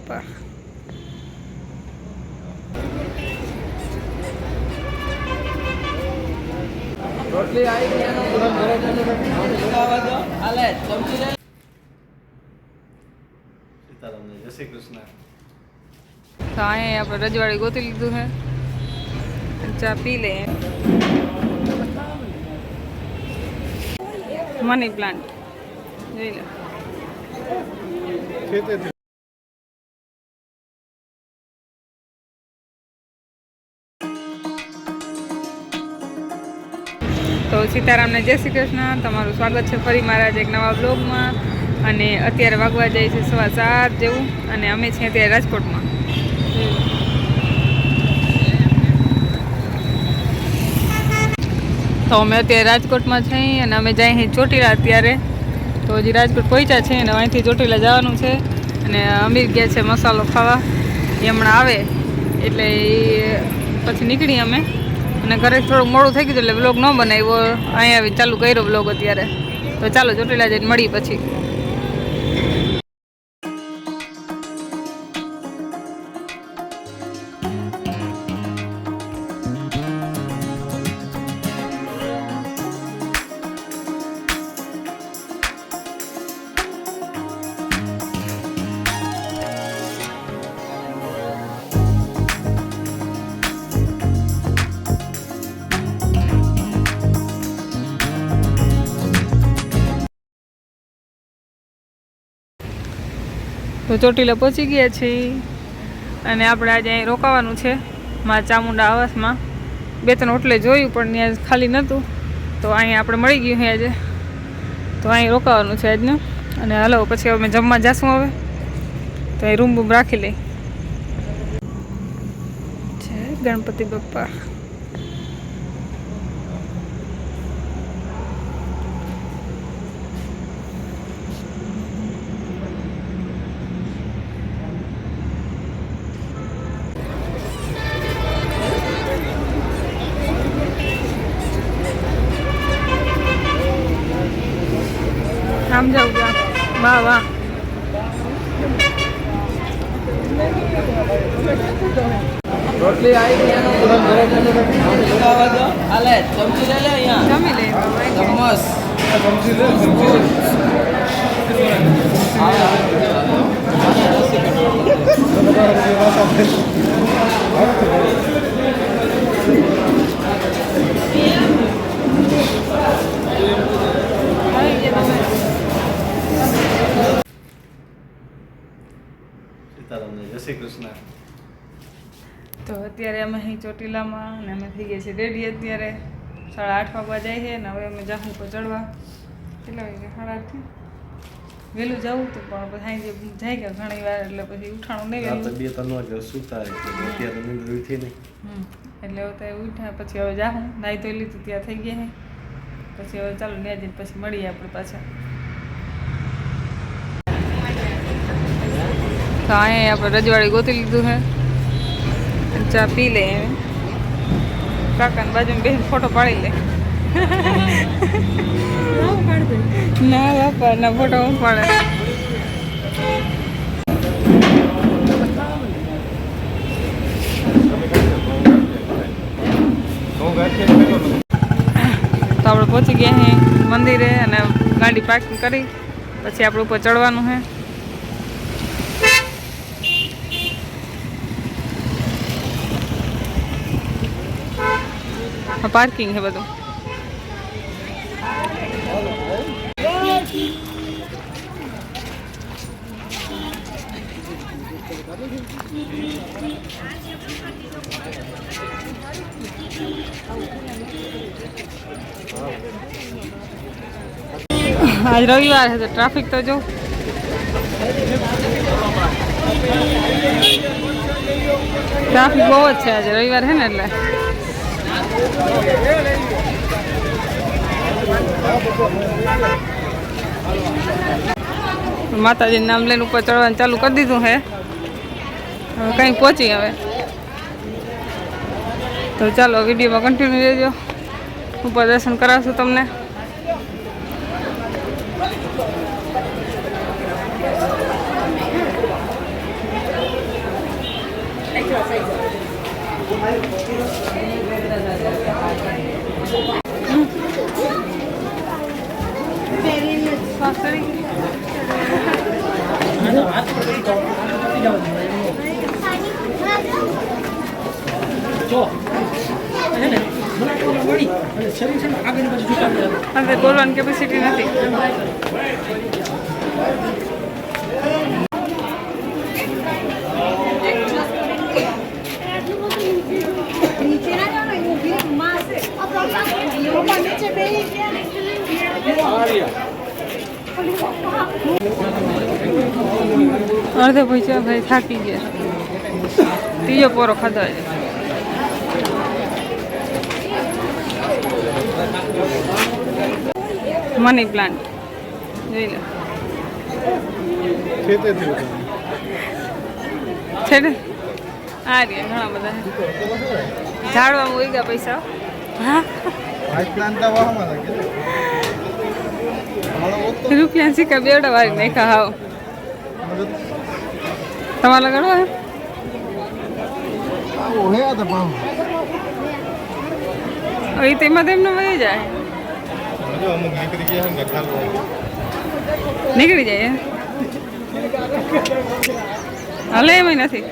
બાપા. રોટલી આવી ગયા સીતારામને જય શ્રી કૃષ્ણ. તો અહીંયા આપણે રજવાડી ગોતી લીધું છે, ચા પી લે. મની પ્લાન્ટ જોઈ લો. તો સીતારામને જય શ્રી કૃષ્ણ. તમારું સ્વાગત છે ફરી મારા જ એક નવા બ્લોગમાં. અને અત્યારે વાગવા જાય છે 7:15 જેવું, અને અમે છીએ અત્યારે રાજકોટમાં. તો અમે અત્યારે રાજકોટમાં છીએ અને અમે જઈએ છીએ ચોટીલા અત્યારે. તો હજી રાજકોટ પહોંચ્યા છે અને અહીંથી ચોટીલા જવાનું છે. અને અમીર ગયા છે મસાલો ખાવા, એ હમણાં આવે એટલે પછી નીકળી અમે. અને ઘરે થોડુંક મોડું થઈ ગયું એટલે વ્લોગ ન બનાવ્યો, અહીંયા આવી ચાલુ કર્યો વ્લોગ અત્યારે. તો ચાલો ચોટીલા જઈને મળી પછી. તો ચોટીલા પહોંચી ગયા છીએ અને આપણે આજે અહીં રોકાવાનું છે મા ચામુંડા આવાસમાં. 2-3 હોટલે જોયું પણ ત્યાં ખાલી નહોતું, તો અહીંયા આપણે મળી ગયું છે આજે. તો અહીં રોકાવાનું છે આજનું. અને હલો પછી અમે જમવા જઈશું હવે, તો અહીં રૂમ બૂમ રાખી લઈ. જય ગણપતિ બાપ્પા. આમ જાઉં ત્યાં. વાહ વાહ. રોટલી આવી ગયા જમી લે. સીતારામને જય શ્રી કૃષ્ણ. તો અત્યારે અમે અહીં ચોટીલામાં અને અમે થઈ ગયા છીએ રેડી. અત્યારે 8:30 વાગવા જાય છે ને હવે અમે જાહું પર ચડવા. કેટલા વાગે? 8:30. વહેલું જવું હતું પણ પછી અહીં જાય ગયા ઘણી વાર એટલે પછી ઉઠાણું નહીં વહેલું. 2-3 વાગે સુતા અત્યારે નીંદર ઉઠી નહીં. એટલે હવે તો ઉઠ્યા પછી હવે જાહું. નાહી ધોઈ લીધું ત્યાં થઈ ગયા છે. પછી હવે ચાલો ત્યાં જઈને પછી મળીએ આપણે પાછા. તો અહીંયા આપણે રજવાડી ગોતી લીધું છે, ચા પી લે. કાકાની બાજુમાં બેસીને ફોટો પાડી લે. ના બાપા ના ફોટો હું પાડે. તો આપણે પહોંચી ગયા છીએ મંદિરે અને ગાડી પાર્કિંગ કરી પછી આપણે ઉપર ચડવાનું છે. પાર્કિંગ છે બધું. આજ રવિવાર છે તો ટ્રાફિક તો જો. ટ્રાફિક બહુ જ છે આજે રવિવાર છે ને એટલે. માતાજીનું નામ લઈને ઉપર ચડવાનું ચાલુ કરી દીધું છે. હવે કંઈ પહોંચી હવે તો ચાલો વિડીયોમાં કન્ટિન્યુ રહેજો. ઉપર દર્શન કરાવશું તમને. અંદર બોલવાની કેપેસિટી નથી. અડધે પૈસા ભાઈ થાકી ગયા. ત્રીજો પોરો ખાધો છે. મની પ્લાન્ટ જોઈ લો છે ને. આ રહ્યા ઘણા બધા ઝાડવામાં ઉઈ ગયા પૈસા. હા રૂપિયા સિક્કા બેવડા વાળી નાખા. હાવ તમારે લગાડવા હે તેમાં તેમને વહી જાય. નીકળી જાય હલે એમ નથી.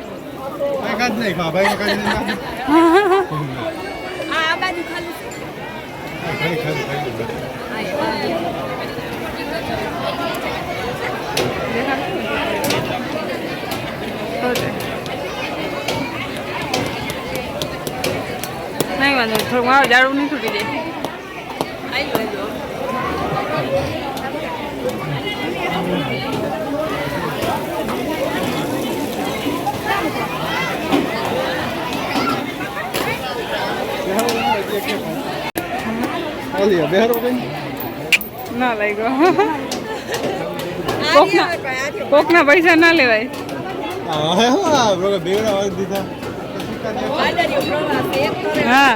નહીં વાંધો થોડુંક મારું જાડું નહીં તૂટી જાય. ના લઈ ગયો. કોકના પૈસા ના લેવાય. હા